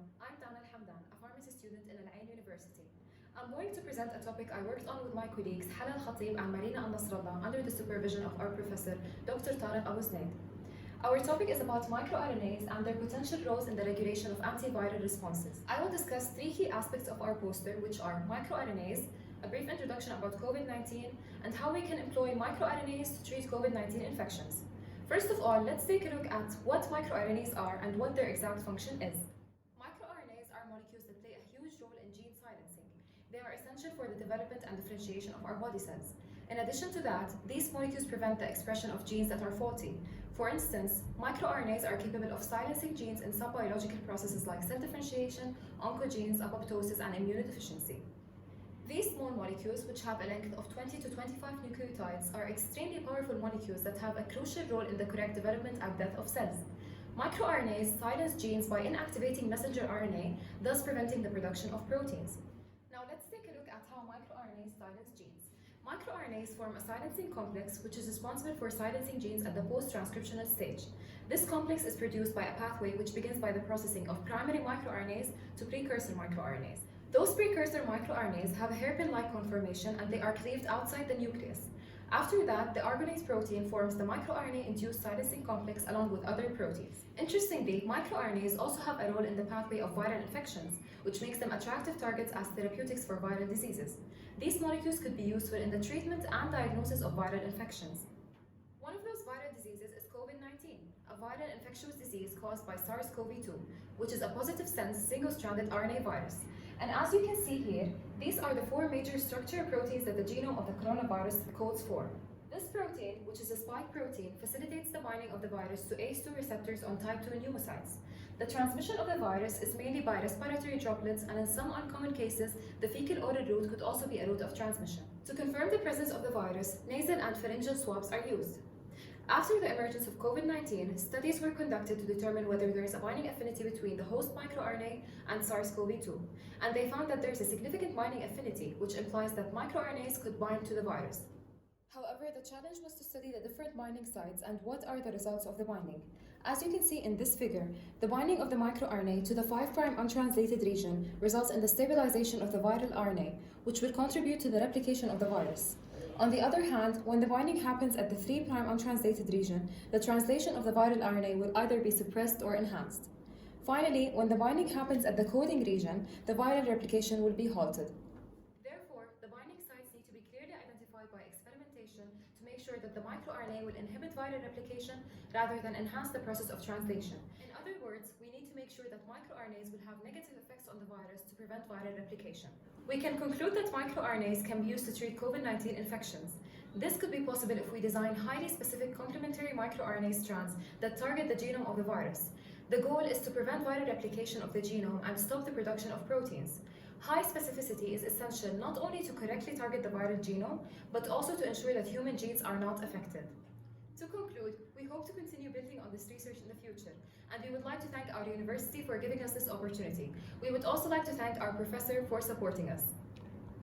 I'm a pharmacy student in Al Ain University. I'm going to present a topic I worked on with my colleagues Hala Al-Khatib and Marina Al-Nasrallah under the supervision of our professor, Dr. Tariq Abu Snaid. Our topic is about microRNAs and their potential roles in the regulation of antiviral responses. I will discuss three key aspects of our poster, which are microRNAs, a brief introduction about COVID-19, and how we can employ microRNAs to treat COVID-19 infections. First of all, let's take a look at what microRNAs are and what their exact function is. MicroRNAs are molecules that play a huge role in gene silencing. They are essential for the development and differentiation of our body cells. In addition to that, these molecules prevent the expression of genes that are faulty. For instance, microRNAs are capable of silencing genes in some biological processes like cell differentiation, oncogenes, apoptosis, and immunodeficiency. These small molecules, which have a length of 20 to 25 nucleotides, are extremely powerful molecules that have a crucial role in the correct development and death of cells. MicroRNAs silence genes by inactivating messenger RNA, thus preventing the production of proteins. Now let's take a look at how microRNAs silence genes. MicroRNAs form a silencing complex which is responsible for silencing genes at the post-transcriptional stage. This complex is produced by a pathway which begins by the processing of primary microRNAs to precursor microRNAs. Those precursor microRNAs have a hairpin-like conformation and they are cleaved outside the nucleus. After that, the argonase protein forms the microRNA-induced silencing complex along with other proteins. Interestingly, microRNAs also have a role in the pathway of viral infections, which makes them attractive targets as therapeutics for viral diseases. These molecules could be useful in the treatment and diagnosis of viral infections. One of those viral diseases is COVID-19, a viral infectious disease caused by SARS-CoV-2, which is a positive-sense single-stranded RNA virus. And as you can see here, these are the four major structure proteins that the genome of the coronavirus codes for. This protein, which is a spike protein, facilitates the binding of the virus to ACE2 receptors on type 2 pneumocytes. The transmission of the virus is mainly by respiratory droplets, and in some uncommon cases, the fecal-oral route could also be a route of transmission. To confirm the presence of the virus, nasal and pharyngeal swabs are used. After the emergence of COVID-19, studies were conducted to determine whether there is a binding affinity between the host microRNA and SARS-CoV-2, and they found that there is a significant binding affinity, which implies that microRNAs could bind to the virus. However, the challenge was to study the different binding sites and what are the results of the binding. As you can see in this figure, the binding of the microRNA to the 5' untranslated region results in the stabilization of the viral RNA, which will contribute to the replication of the virus. On the other hand, when the binding happens at the 3' untranslated region, the translation of the viral RNA will either be suppressed or enhanced. Finally, when the binding happens at the coding region, the viral replication will be halted. Therefore, the binding sites need to be clearly identified by experimentation to make sure that the microRNA will inhibit viral replication rather than enhance the process of translation. In other words, we need to make sure that microRNAs will have negative effects on the virus to prevent viral replication. We can conclude that microRNAs can be used to treat COVID-19 infections. This could be possible if we design highly specific complementary microRNA strands that target the genome of the virus. The goal is to prevent viral replication of the genome and stop the production of proteins. High specificity is essential not only to correctly target the viral genome, but also to ensure that human genes are not affected. To conclude, we hope to continue building on this research in the future, and we would like to thank our university for giving us this opportunity. We would also like to thank our professor for supporting us.